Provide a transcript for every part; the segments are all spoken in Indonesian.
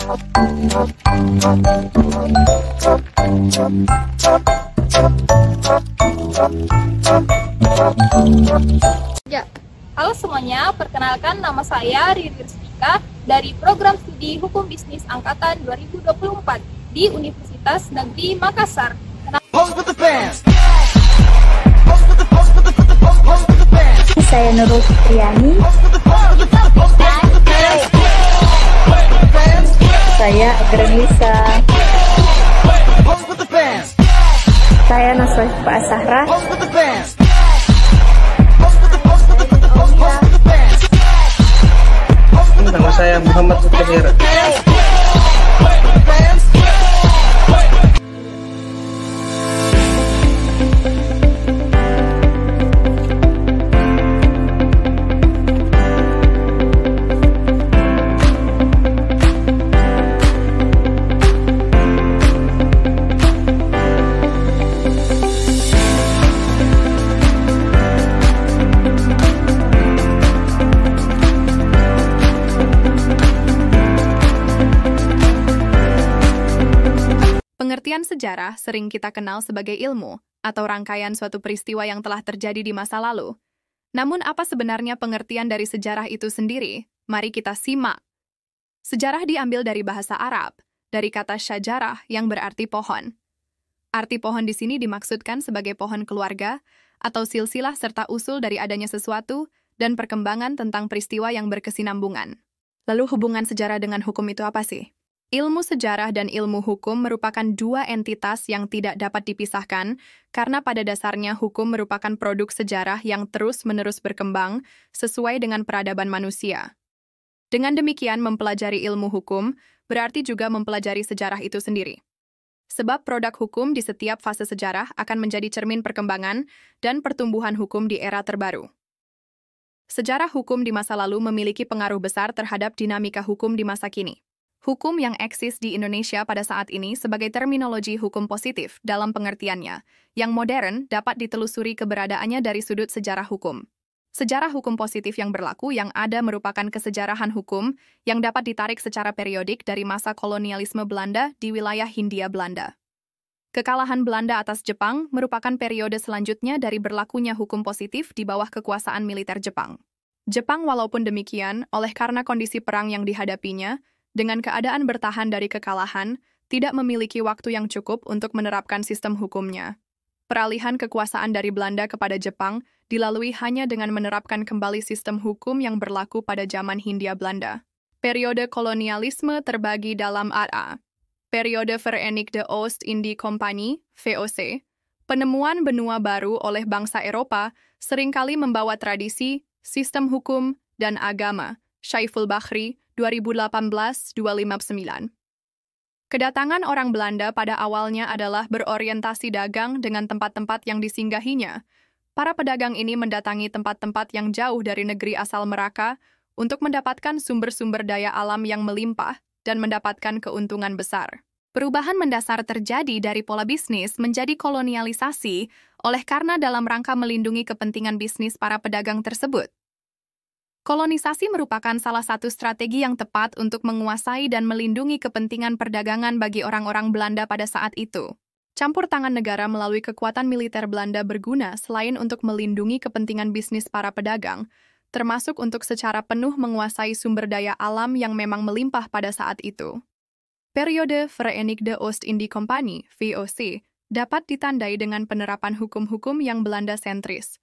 Ya, halo semuanya, perkenalkan nama saya Riri Rizkika dari Program Studi Hukum Bisnis Angkatan 2024 di Universitas Negeri Makassar. Saya Nurul Fitriani. Saya Agranisa. Saya Naswah Pak Sahra. Nama saya Muhammad Sutahira. Pengertian sejarah sering kita kenal sebagai ilmu atau rangkaian suatu peristiwa yang telah terjadi di masa lalu. Namun apa sebenarnya pengertian dari sejarah itu sendiri? Mari kita simak. Sejarah diambil dari bahasa Arab, dari kata syajarah yang berarti pohon. Arti pohon di sini dimaksudkan sebagai pohon keluarga atau silsilah serta usul dari adanya sesuatu dan perkembangan tentang peristiwa yang berkesinambungan. Lalu hubungan sejarah dengan hukum itu apa sih? Ilmu sejarah dan ilmu hukum merupakan dua entitas yang tidak dapat dipisahkan karena pada dasarnya hukum merupakan produk sejarah yang terus-menerus berkembang sesuai dengan peradaban manusia. Dengan demikian, mempelajari ilmu hukum berarti juga mempelajari sejarah itu sendiri. Sebab produk hukum di setiap fase sejarah akan menjadi cermin perkembangan dan pertumbuhan hukum di era terbaru. Sejarah hukum di masa lalu memiliki pengaruh besar terhadap dinamika hukum di masa kini. Hukum yang eksis di Indonesia pada saat ini sebagai terminologi hukum positif dalam pengertiannya, yang modern dapat ditelusuri keberadaannya dari sudut sejarah hukum. Sejarah hukum positif yang berlaku yang ada merupakan kesejarahan hukum yang dapat ditarik secara periodik dari masa kolonialisme Belanda di wilayah Hindia Belanda. Kekalahan Belanda atas Jepang merupakan periode selanjutnya dari berlakunya hukum positif di bawah kekuasaan militer Jepang. Jepang walaupun demikian, oleh karena kondisi perang yang dihadapinya, dengan keadaan bertahan dari kekalahan, tidak memiliki waktu yang cukup untuk menerapkan sistem hukumnya. Peralihan kekuasaan dari Belanda kepada Jepang dilalui hanya dengan menerapkan kembali sistem hukum yang berlaku pada zaman Hindia Belanda. Periode kolonialisme terbagi dalam A. Periode Verenigde Oost-Indie Compagnie, VOC. Penemuan benua baru oleh bangsa Eropa seringkali membawa tradisi, sistem hukum, dan agama. Syaiful Bahri, 2018-259. Kedatangan orang Belanda pada awalnya adalah berorientasi dagang dengan tempat-tempat yang disinggahinya. Para pedagang ini mendatangi tempat-tempat yang jauh dari negeri asal mereka untuk mendapatkan sumber-sumber daya alam yang melimpah dan mendapatkan keuntungan besar. Perubahan mendasar terjadi dari pola bisnis menjadi kolonialisasi oleh karena dalam rangka melindungi kepentingan bisnis para pedagang tersebut. Kolonisasi merupakan salah satu strategi yang tepat untuk menguasai dan melindungi kepentingan perdagangan bagi orang-orang Belanda pada saat itu. Campur tangan negara melalui kekuatan militer Belanda berguna selain untuk melindungi kepentingan bisnis para pedagang, termasuk untuk secara penuh menguasai sumber daya alam yang memang melimpah pada saat itu. Periode Verenigde Oost-Indie Compagnie, VOC, dapat ditandai dengan penerapan hukum-hukum yang Belanda-sentris.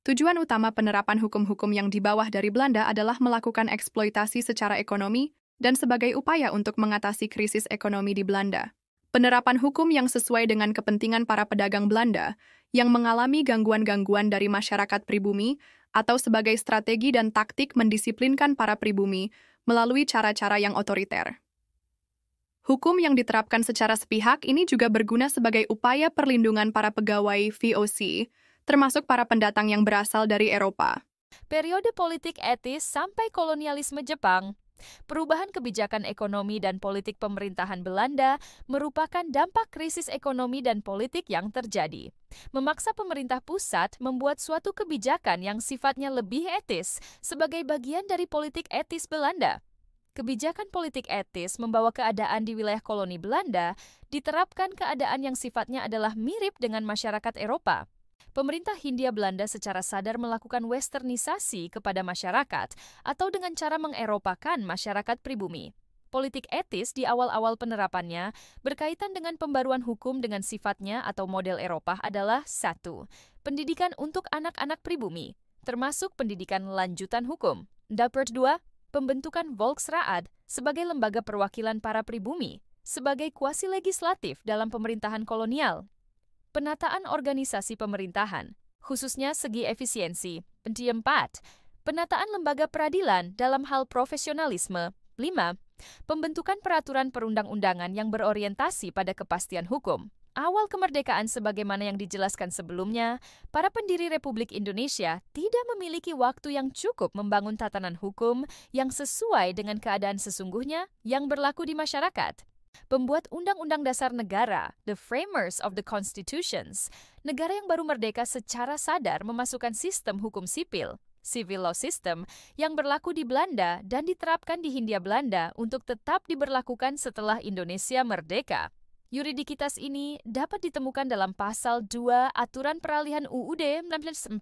Tujuan utama penerapan hukum-hukum yang di bawah dari Belanda adalah melakukan eksploitasi secara ekonomi dan sebagai upaya untuk mengatasi krisis ekonomi di Belanda. Penerapan hukum yang sesuai dengan kepentingan para pedagang Belanda yang mengalami gangguan-gangguan dari masyarakat pribumi atau sebagai strategi dan taktik mendisiplinkan para pribumi melalui cara-cara yang otoriter. Hukum yang diterapkan secara sepihak ini juga berguna sebagai upaya perlindungan para pegawai VOC, termasuk para pendatang yang berasal dari Eropa. Periode politik etis sampai kolonialisme Jepang. Perubahan kebijakan ekonomi dan politik pemerintahan Belanda merupakan dampak krisis ekonomi dan politik yang terjadi. Memaksa pemerintah pusat membuat suatu kebijakan yang sifatnya lebih etis sebagai bagian dari politik etis Belanda. Kebijakan politik etis membawa keadaan di wilayah koloni Belanda diterapkan keadaan yang sifatnya adalah mirip dengan masyarakat Eropa. Pemerintah Hindia Belanda secara sadar melakukan westernisasi kepada masyarakat atau dengan cara mengeropakan masyarakat pribumi. Politik etis di awal-awal penerapannya berkaitan dengan pembaruan hukum dengan sifatnya atau model Eropa adalah 1. Pendidikan untuk anak-anak pribumi, termasuk pendidikan lanjutan hukum. 2. Pembentukan Volksraad sebagai lembaga perwakilan para pribumi, sebagai kuasi legislatif dalam pemerintahan kolonial. Penataan organisasi pemerintahan, khususnya segi efisiensi. 4. Penataan lembaga peradilan dalam hal profesionalisme. 5. Pembentukan peraturan perundang-undangan yang berorientasi pada kepastian hukum. Awal kemerdekaan sebagaimana yang dijelaskan sebelumnya, para pendiri Republik Indonesia tidak memiliki waktu yang cukup membangun tatanan hukum yang sesuai dengan keadaan sesungguhnya yang berlaku di masyarakat. Pembuat Undang-Undang Dasar Negara, the framers of the constitutions, negara yang baru merdeka secara sadar memasukkan sistem hukum sipil, civil law system, yang berlaku di Belanda dan diterapkan di Hindia Belanda untuk tetap diberlakukan setelah Indonesia merdeka. Yuridikitas ini dapat ditemukan dalam pasal 2 Aturan Peralihan UUD 1945,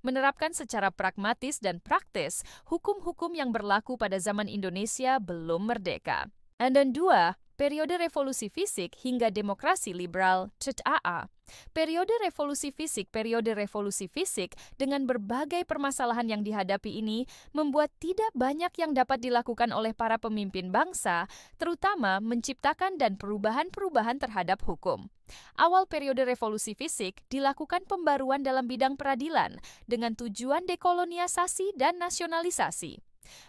menerapkan secara pragmatis dan praktis hukum-hukum yang berlaku pada zaman Indonesia belum merdeka. Dan 2, periode revolusi fisik hingga demokrasi liberal, CETA. Periode revolusi fisik dengan berbagai permasalahan yang dihadapi ini membuat tidak banyak yang dapat dilakukan oleh para pemimpin bangsa, terutama menciptakan dan perubahan-perubahan terhadap hukum. Awal periode revolusi fisik dilakukan pembaruan dalam bidang peradilan dengan tujuan dekolonialisasi dan nasionalisasi.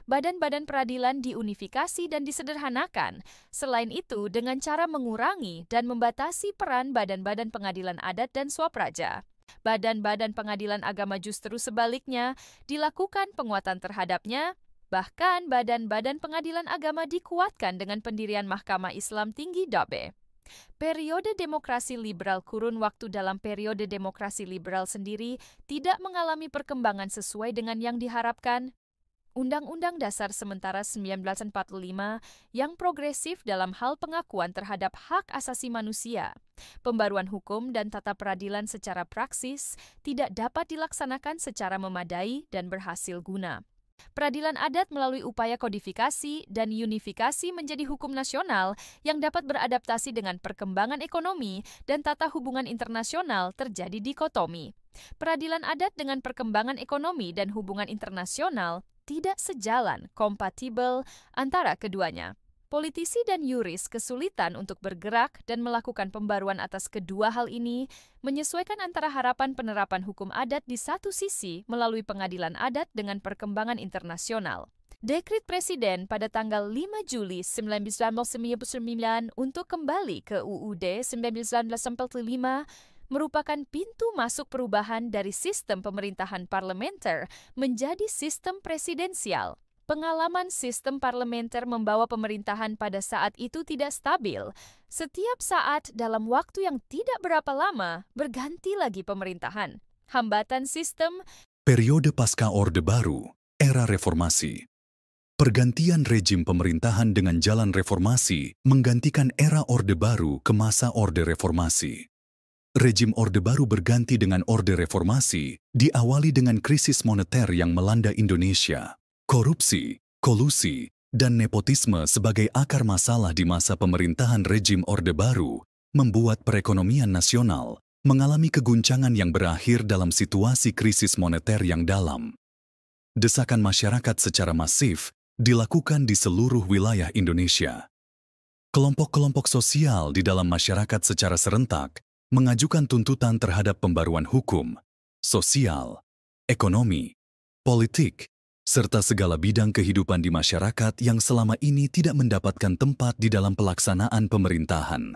Badan-badan peradilan diunifikasi dan disederhanakan. Selain itu, dengan cara mengurangi dan membatasi peran badan-badan pengadilan adat dan swapraja. Badan-badan pengadilan agama justru sebaliknya dilakukan penguatan terhadapnya, bahkan badan-badan pengadilan agama dikuatkan dengan pendirian Mahkamah Islam Tinggi (DAB). Periode demokrasi liberal kurun waktu dalam periode demokrasi liberal sendiri tidak mengalami perkembangan sesuai dengan yang diharapkan. Undang-Undang Dasar Sementara 1945 yang progresif dalam hal pengakuan terhadap hak asasi manusia, pembaruan hukum dan tata peradilan secara praksis tidak dapat dilaksanakan secara memadai dan berhasil guna. Peradilan adat melalui upaya kodifikasi dan unifikasi menjadi hukum nasional yang dapat beradaptasi dengan perkembangan ekonomi dan tata hubungan internasional terjadi dikotomi. Peradilan adat dengan perkembangan ekonomi dan hubungan internasional tidak sejalan, kompatibel antara keduanya. Politisi dan yuris kesulitan untuk bergerak dan melakukan pembaruan atas kedua hal ini, menyesuaikan antara harapan penerapan hukum adat di satu sisi melalui pengadilan adat dengan perkembangan internasional. Dekret Presiden pada tanggal 5 Juli 1999 untuk kembali ke UUD 1945 merupakan pintu masuk perubahan dari sistem pemerintahan parlementer menjadi sistem presidensial. Pengalaman sistem parlementer membawa pemerintahan pada saat itu tidak stabil. Setiap saat dalam waktu yang tidak berapa lama, berganti lagi pemerintahan. Hambatan sistem. Periode pasca Orde Baru, era reformasi. Pergantian rejim pemerintahan dengan jalan reformasi menggantikan era Orde Baru ke masa Orde Reformasi. Rejim Orde Baru berganti dengan Orde Reformasi, diawali dengan krisis moneter yang melanda Indonesia. Korupsi, kolusi, dan nepotisme sebagai akar masalah di masa pemerintahan rejim Orde Baru membuat perekonomian nasional mengalami keguncangan yang berakhir dalam situasi krisis moneter yang dalam. Desakan masyarakat secara masif dilakukan di seluruh wilayah Indonesia. Kelompok-kelompok sosial di dalam masyarakat secara serentak mengajukan tuntutan terhadap pembaruan hukum, sosial, ekonomi, politik, serta segala bidang kehidupan di masyarakat yang selama ini tidak mendapatkan tempat di dalam pelaksanaan pemerintahan.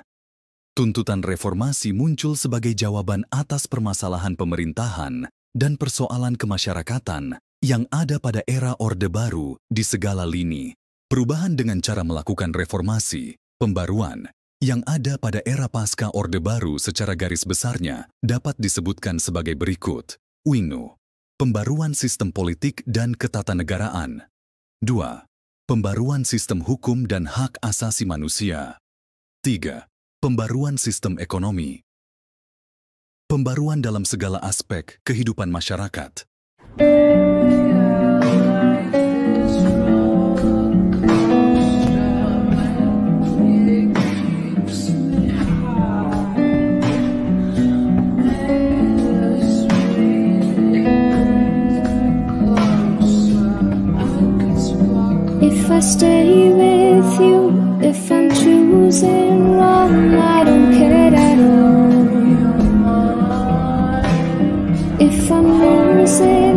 Tuntutan reformasi muncul sebagai jawaban atas permasalahan pemerintahan dan persoalan kemasyarakatan yang ada pada era Orde Baru di segala lini. Perubahan dengan cara melakukan reformasi, pembaruan, yang ada pada era pasca Orde Baru secara garis besarnya dapat disebutkan sebagai berikut. 1. Pembaruan sistem politik dan ketatanegaraan. 2. Pembaruan sistem hukum dan hak asasi manusia. 3. Pembaruan sistem ekonomi. Pembaruan dalam segala aspek kehidupan masyarakat. If I stay with you, if I'm choosing wrong, I don't care at all. If I'm losing